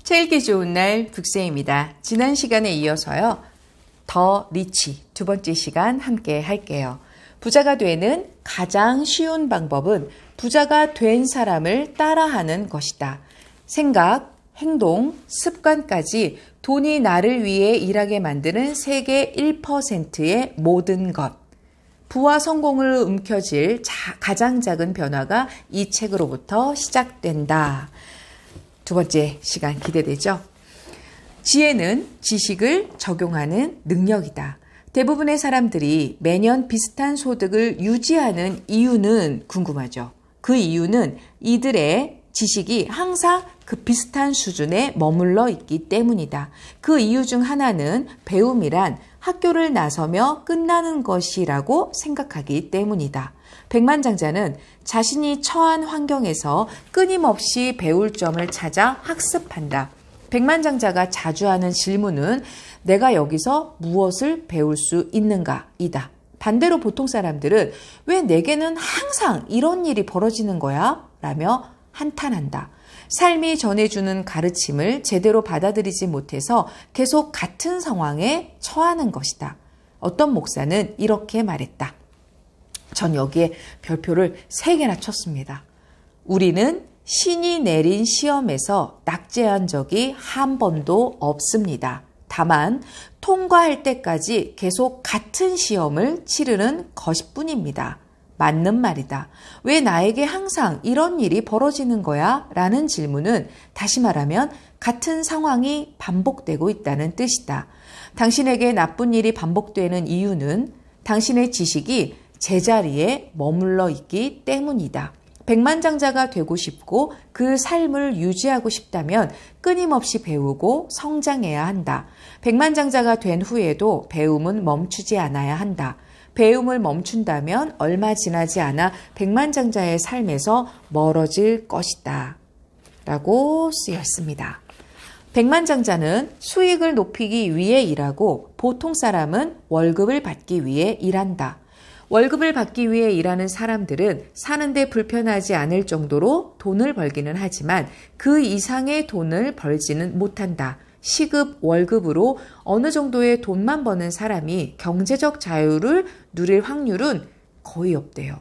책 읽기 좋은 날 북쌤입니다. 지난 시간에 이어서요. 더 리치 두 번째 시간 함께 할게요. 부자가 되는 가장 쉬운 방법은 부자가 된 사람을 따라하는 것이다. 생각, 행동, 습관까지 돈이 나를 위해 일하게 만드는 세계 1%의 모든 것. 부와 성공을 움켜쥘 가장 작은 변화가 이 책으로부터 시작된다. 두 번째 시간 기대되죠? 지혜는 지식을 적용하는 능력이다. 대부분의 사람들이 매년 비슷한 소득을 유지하는 이유는 궁금하죠. 그 이유는 이들의 지식이 항상 그 비슷한 수준에 머물러 있기 때문이다. 그 이유 중 하나는 배움이란 학교를 나서며 끝나는 것이라고 생각하기 때문이다. 백만장자는 자신이 처한 환경에서 끊임없이 배울 점을 찾아 학습한다. 백만장자가 자주 하는 질문은 내가 여기서 무엇을 배울 수 있는가? 이다. 반대로 보통 사람들은 왜 내게는 항상 이런 일이 벌어지는 거야? 라며 한탄한다. 삶이 전해주는 가르침을 제대로 받아들이지 못해서 계속 같은 상황에 처하는 것이다. 어떤 목사는 이렇게 말했다. 전 여기에 별표를 3개나 쳤습니다. 우리는 신이 내린 시험에서 낙제한 적이 한 번도 없습니다. 다만 통과할 때까지 계속 같은 시험을 치르는 것뿐입니다. 맞는 말이다. 왜 나에게 항상 이런 일이 벌어지는 거야? 라는 질문은 다시 말하면 같은 상황이 반복되고 있다는 뜻이다. 당신에게 나쁜 일이 반복되는 이유는 당신의 지식이 제자리에 머물러 있기 때문이다. 백만장자가 되고 싶고 그 삶을 유지하고 싶다면 끊임없이 배우고 성장해야 한다. 백만장자가 된 후에도 배움은 멈추지 않아야 한다. 배움을 멈춘다면 얼마 지나지 않아 백만장자의 삶에서 멀어질 것이다. 라고 쓰여 있습니다. 백만장자는 수익을 높이기 위해 일하고 보통 사람은 월급을 받기 위해 일한다. 월급을 받기 위해 일하는 사람들은 사는데 불편하지 않을 정도로 돈을 벌기는 하지만 그 이상의 돈을 벌지는 못한다. 시급, 월급으로 어느 정도의 돈만 버는 사람이 경제적 자유를 누릴 확률은 거의 없대요.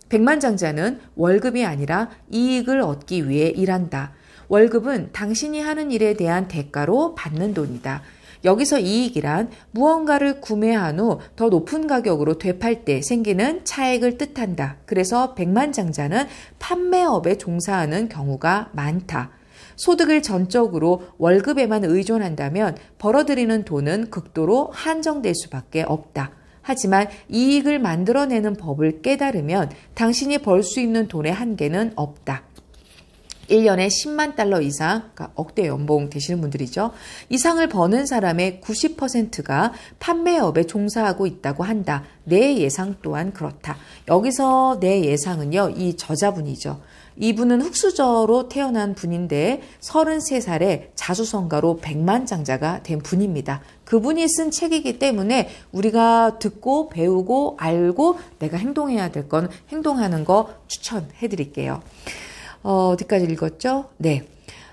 백만장자는 월급이 아니라 이익을 얻기 위해 일한다. 월급은 당신이 하는 일에 대한 대가로 받는 돈이다. 여기서 이익이란 무언가를 구매한 후 더 높은 가격으로 되팔 때 생기는 차액을 뜻한다. 그래서 백만장자는 판매업에 종사하는 경우가 많다. 소득을 전적으로 월급에만 의존한다면 벌어들이는 돈은 극도로 한정될 수밖에 없다. 하지만 이익을 만들어내는 법을 깨달으면 당신이 벌 수 있는 돈의 한계는 없다. 1년에 10만 달러 이상, 그러니까 억대 연봉 되시는 분들이죠. 이상을 버는 사람의 90%가 판매업에 종사하고 있다고 한다. 내 예상 또한 그렇다. 여기서 내 예상은요, 이 저자분이죠. 이분은 흙수저로 태어난 분인데 33살에 자수성가로 백만장자가 된 분입니다. 그분이 쓴 책이기 때문에 우리가 듣고 배우고 알고 내가 행동해야 될 건 행동하는 거 추천해 드릴게요. 어디까지 읽었죠? 네.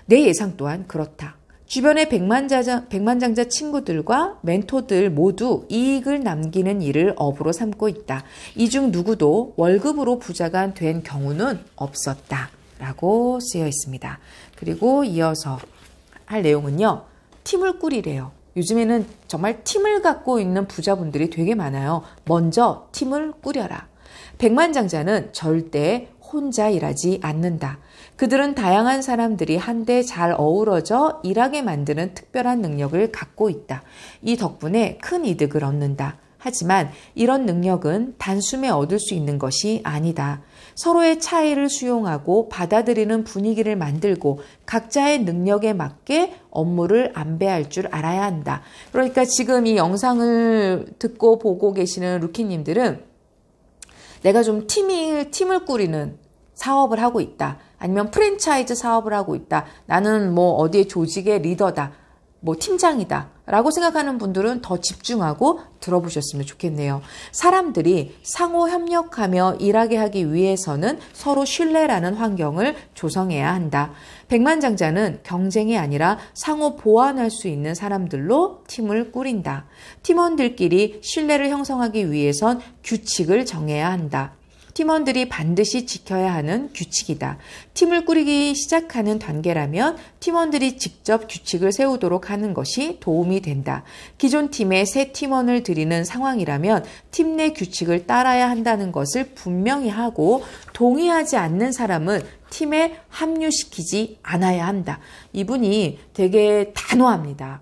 내 예상 또한 그렇다. 주변의 백만장자 친구들과 멘토들 모두 이익을 남기는 일을 업으로 삼고 있다. 이 중 누구도 월급으로 부자가 된 경우는 없었다. 라고 쓰여 있습니다. 그리고 이어서 할 내용은요. 팀을 꾸리래요. 요즘에는 정말 팀을 갖고 있는 부자분들이 되게 많아요. 먼저 팀을 꾸려라. 백만장자는 절대 혼자 일하지 않는다. 그들은 다양한 사람들이 한데 잘 어우러져 일하게 만드는 특별한 능력을 갖고 있다. 이 덕분에 큰 이득을 얻는다. 하지만 이런 능력은 단숨에 얻을 수 있는 것이 아니다. 서로의 차이를 수용하고 받아들이는 분위기를 만들고 각자의 능력에 맞게 업무를 안배할 줄 알아야 한다. 그러니까 지금 이 영상을 듣고 보고 계시는 루키님들은 내가 좀 팀을 꾸리는 사업을 하고 있다. 아니면 프랜차이즈 사업을 하고 있다. 나는 뭐 어디의 조직의 리더다. 뭐 팀장이다 라고 생각하는 분들은 더 집중하고 들어보셨으면 좋겠네요. 사람들이 상호 협력하며 일하게 하기 위해서는 서로 신뢰라는 환경을 조성해야 한다. 백만장자는 경쟁이 아니라 상호 보완할 수 있는 사람들로 팀을 꾸린다. 팀원들끼리 신뢰를 형성하기 위해선 규칙을 정해야 한다. 팀원들이 반드시 지켜야 하는 규칙이다. 팀을 꾸리기 시작하는 단계라면 팀원들이 직접 규칙을 세우도록 하는 것이 도움이 된다. 기존 팀에 새 팀원을 들이는 상황이라면 팀 내 규칙을 따라야 한다는 것을 분명히 하고 동의하지 않는 사람은 팀에 합류시키지 않아야 한다. 이분이 되게 단호합니다.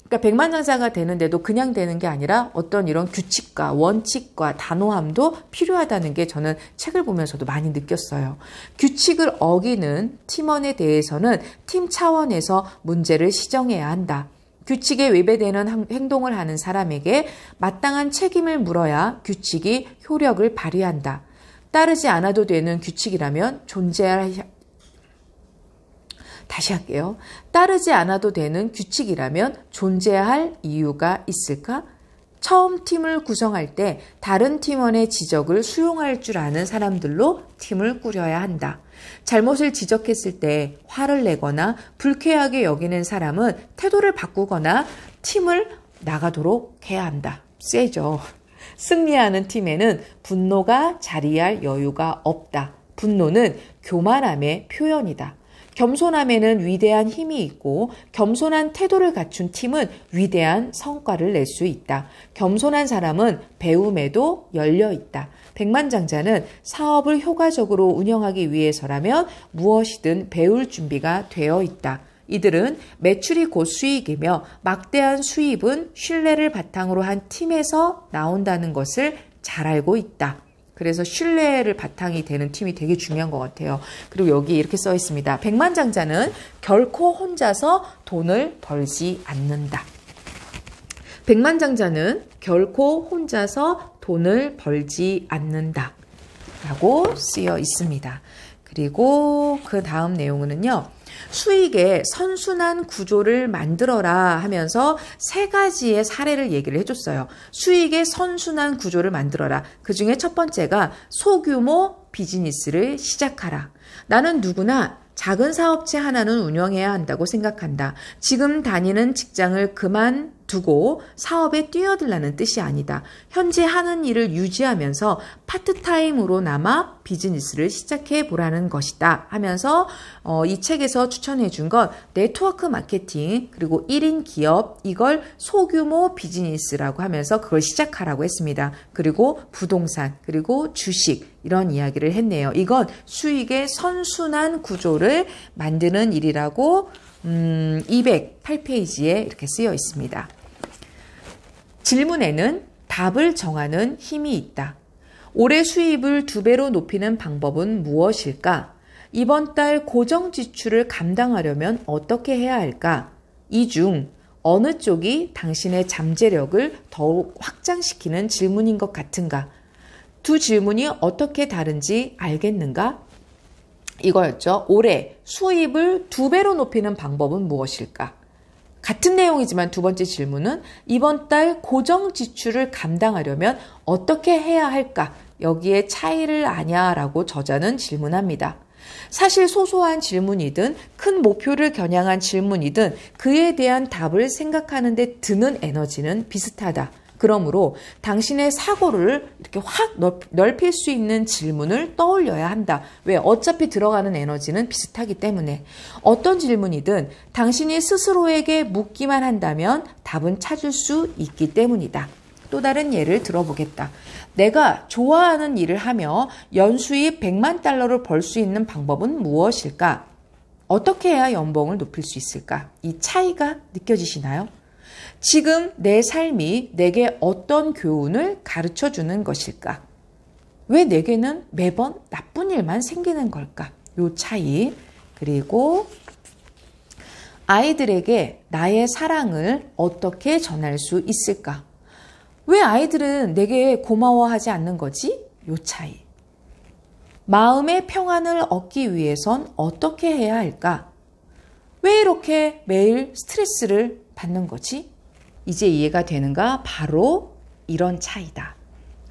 그러니까 백만장자가 되는데도 그냥 되는 게 아니라 어떤 이런 규칙과 원칙과 단호함도 필요하다는 게 저는 책을 보면서도 많이 느꼈어요. 규칙을 어기는 팀원에 대해서는 팀 차원에서 문제를 시정해야 한다. 규칙에 위배되는 행동을 하는 사람에게 마땅한 책임을 물어야 규칙이 효력을 발휘한다. 따르지 않아도 되는 규칙이라면 따르지 않아도 되는 규칙이라면 존재할 이유가 있을까? 처음 팀을 구성할 때 다른 팀원의 지적을 수용할 줄 아는 사람들로 팀을 꾸려야 한다. 잘못을 지적했을 때 화를 내거나 불쾌하게 여기는 사람은 태도를 바꾸거나 팀을 나가도록 해야 한다. 세죠. 승리하는 팀에는 분노가 자리할 여유가 없다. 분노는 교만함의 표현이다. 겸손함에는 위대한 힘이 있고 겸손한 태도를 갖춘 팀은 위대한 성과를 낼 수 있다. 겸손한 사람은 배움에도 열려 있다. 백만장자는 사업을 효과적으로 운영하기 위해서라면 무엇이든 배울 준비가 되어 있다. 이들은 매출이 곧 수익이며 막대한 수입은 신뢰를 바탕으로 한 팀에서 나온다는 것을 잘 알고 있다. 그래서 신뢰를 바탕이 되는 팀이 되게 중요한 것 같아요. 그리고 여기 이렇게 써 있습니다. 백만장자는 결코 혼자서 돈을 벌지 않는다. 백만장자는 결코 혼자서 돈을 벌지 않는다. 라고 쓰여 있습니다. 그리고 그 다음 내용은요. 수익의 선순환 구조를 만들어라 하면서 세 가지의 사례를 얘기를 해줬어요. 수익의 선순환 구조를 만들어라. 그 중에 첫 번째가 소규모 비즈니스를 시작하라. 나는 누구나 작은 사업체 하나는 운영해야 한다고 생각한다. 지금 다니는 직장을 그만두고 사업에 뛰어들라는 뜻이 아니다. 현재 하는 일을 유지하면서 파트타임으로나마 비즈니스를 시작해 보라는 것이다 하면서 이 책에서 추천해 준 건 네트워크 마케팅 그리고 1인 기업 이걸 소규모 비즈니스라고 하면서 그걸 시작하라고 했습니다. 그리고 부동산 그리고 주식 이런 이야기를 했네요. 이건 수익의 선순환 구조를 만드는 일이라고 208페이지에 이렇게 쓰여 있습니다. 질문에는 답을 정하는 힘이 있다. 올해 수입을 2배로 높이는 방법은 무엇일까? 이번 달 고정 지출을 감당하려면 어떻게 해야 할까? 이 중 어느 쪽이 당신의 잠재력을 더욱 확장시키는 질문인 것 같은가? 두 질문이 어떻게 다른지 알겠는가? 이거였죠. 올해 수입을 2배로 높이는 방법은 무엇일까? 같은 내용이지만 두 번째 질문은 이번 달 고정 지출을 감당하려면 어떻게 해야 할까? 여기에 차이를 아냐라고 저자는 질문합니다. 사실 소소한 질문이든 큰 목표를 겨냥한 질문이든 그에 대한 답을 생각하는 데 드는 에너지는 비슷하다. 그러므로 당신의 사고를 이렇게 확 넓힐 수 있는 질문을 떠올려야 한다. 왜? 어차피 들어가는 에너지는 비슷하기 때문에. 어떤 질문이든 당신이 스스로에게 묻기만 한다면 답은 찾을 수 있기 때문이다. 또 다른 예를 들어보겠다. 내가 좋아하는 일을 하며 연수입 100만 달러를 벌 수 있는 방법은 무엇일까? 어떻게 해야 연봉을 높일 수 있을까? 이 차이가 느껴지시나요? 지금 내 삶이 내게 어떤 교훈을 가르쳐 주는 것일까? 왜 내게는 매번 나쁜 일만 생기는 걸까? 요 차이. 그리고 아이들에게 나의 사랑을 어떻게 전할 수 있을까? 왜 아이들은 내게 고마워하지 않는 거지? 요 차이. 마음의 평안을 얻기 위해선 어떻게 해야 할까? 왜 이렇게 매일 스트레스를 받는 거지? 이제 이해가 되는가? 바로 이런 차이다.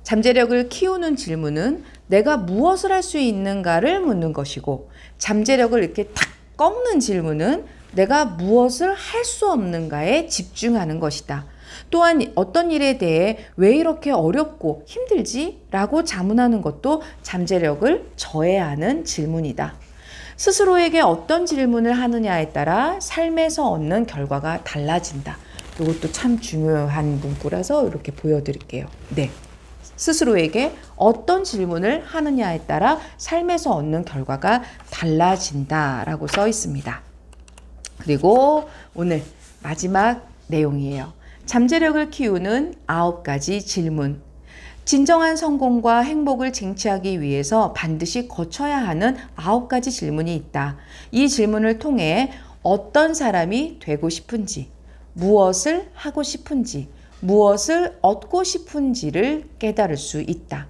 잠재력을 키우는 질문은 내가 무엇을 할 수 있는가를 묻는 것이고, 잠재력을 이렇게 탁 꺾는 질문은 내가 무엇을 할 수 없는가에 집중하는 것이다. 또한 어떤 일에 대해 왜 이렇게 어렵고 힘들지? 라고 자문하는 것도 잠재력을 저해하는 질문이다. 스스로에게 어떤 질문을 하느냐에 따라 삶에서 얻는 결과가 달라진다. 이것도 참 중요한 문구라서 이렇게 보여드릴게요. 네. 스스로에게 어떤 질문을 하느냐에 따라 삶에서 얻는 결과가 달라진다라고 써 있습니다. 그리고 오늘 마지막 내용이에요. 잠재력을 키우는 9가지 질문. 진정한 성공과 행복을 쟁취하기 위해서 반드시 거쳐야 하는 9가지 질문이 있다. 이 질문을 통해 어떤 사람이 되고 싶은지, 무엇을 하고 싶은지, 무엇을 얻고 싶은지를 깨달을 수 있다.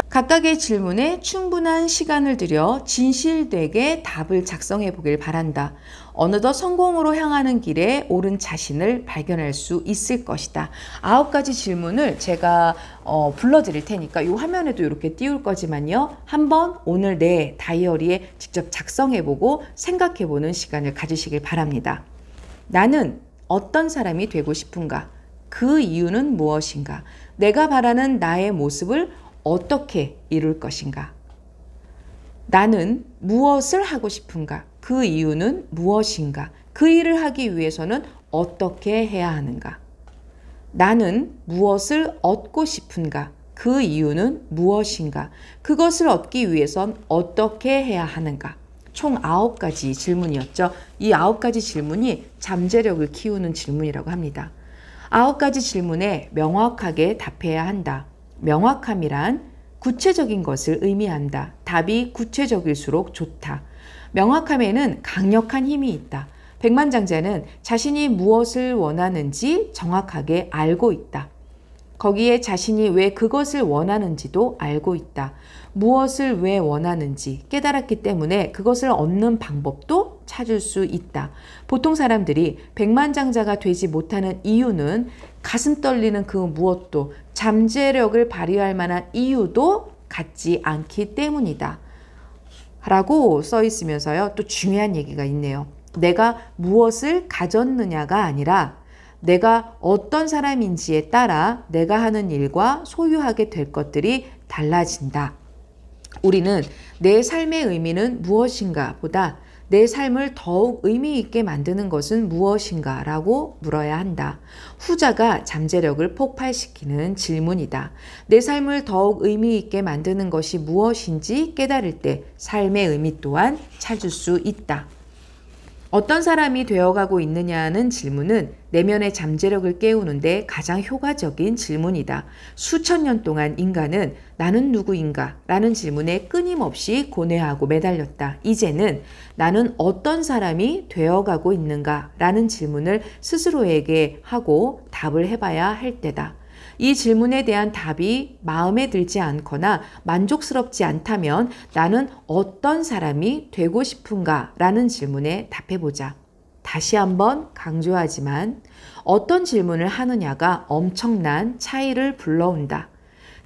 각각의 질문에 충분한 시간을 들여 진실되게 답을 작성해 보길 바란다. 어느덧 성공으로 향하는 길에 옳은 자신을 발견할 수 있을 것이다. 9가지 질문을 제가 불러드릴 테니까 이 화면에도 이렇게 띄울 거지만요. 한번 오늘 내 다이어리에 직접 작성해 보고 생각해 보는 시간을 가지시길 바랍니다. 나는 어떤 사람이 되고 싶은가? 그 이유는 무엇인가? 내가 바라는 나의 모습을 어떻게 이룰 것인가? 나는 무엇을 하고 싶은가? 그 이유는 무엇인가? 그 일을 하기 위해서는 어떻게 해야 하는가? 나는 무엇을 얻고 싶은가? 그 이유는 무엇인가? 그것을 얻기 위해선 어떻게 해야 하는가? 총 9가지 질문이었죠. 이 9가지 질문이 잠재력을 키우는 질문이라고 합니다. 9가지 질문에 명확하게 답해야 한다. 명확함이란 구체적인 것을 의미한다. 답이 구체적일수록 좋다. 명확함에는 강력한 힘이 있다. 백만장자는 자신이 무엇을 원하는지 정확하게 알고 있다. 거기에 자신이 왜 그것을 원하는지도 알고 있다. 무엇을 왜 원하는지 깨달았기 때문에 그것을 얻는 방법도 찾을 수 있다. 보통 사람들이 백만장자가 되지 못하는 이유는 가슴 떨리는 그 무엇도, 잠재력을 발휘할 만한 이유도 갖지 않기 때문이다. 라고 써 있으면서요. 또 중요한 얘기가 있네요. 내가 무엇을 가졌느냐가 아니라 내가 어떤 사람인지에 따라 내가 하는 일과 소유하게 될 것들이 달라진다. 우리는 내 삶의 의미는 무엇인가 보다 내 삶을 더욱 의미 있게 만드는 것은 무엇인가 라고 물어야 한다. 후자가 잠재력을 폭발시키는 질문이다. 내 삶을 더욱 의미 있게 만드는 것이 무엇인지 깨달을 때 삶의 의미 또한 찾을 수 있다. 어떤 사람이 되어가고 있느냐는 질문은 내면의 잠재력을 깨우는데 가장 효과적인 질문이다. 수천 년 동안 인간은 나는 누구인가? 라는 질문에 끊임없이 고뇌하고 매달렸다. 이제는 나는 어떤 사람이 되어가고 있는가? 라는 질문을 스스로에게 하고 답을 해봐야 할 때다. 이 질문에 대한 답이 마음에 들지 않거나 만족스럽지 않다면 나는 어떤 사람이 되고 싶은가? 라는 질문에 답해보자. 다시 한번 강조하지만 어떤 질문을 하느냐가 엄청난 차이를 불러온다.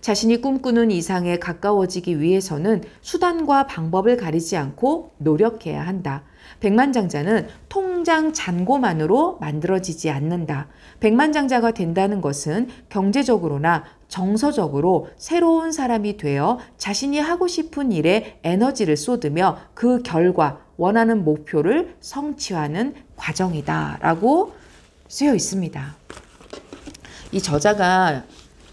자신이 꿈꾸는 이상에 가까워지기 위해서는 수단과 방법을 가리지 않고 노력해야 한다. 백만장자는 통장 잔고만으로 만들어지지 않는다. 백만장자가 된다는 것은 경제적으로나 정서적으로 새로운 사람이 되어 자신이 하고 싶은 일에 에너지를 쏟으며 그 결과 원하는 목표를 성취하는 과정이다 라고 쓰여 있습니다. 이 저자가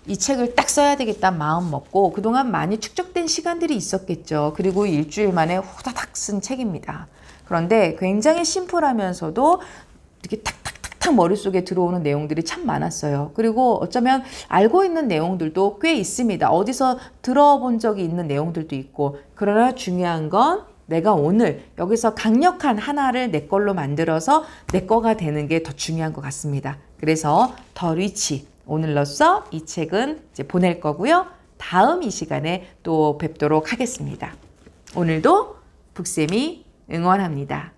이 책을 딱 써야 되겠다 마음 먹고 그동안 많이 축적된 시간들이 있었겠죠. 그리고 일주일 만에 후다닥 쓴 책입니다. 그런데 굉장히 심플하면서도 이렇게 탁탁탁탁 머릿속에 들어오는 내용들이 참 많았어요. 그리고 어쩌면 알고 있는 내용들도 꽤 있습니다. 어디서 들어본 적이 있는 내용들도 있고. 그러나 중요한 건 내가 오늘 여기서 강력한 하나를 내 걸로 만들어서 내 거가 되는 게 더 중요한 것 같습니다. 그래서 더 리치 오늘로써 이 책은 이제 보낼 거고요. 다음 이 시간에 또 뵙도록 하겠습니다. 오늘도 북쌤이 응원합니다.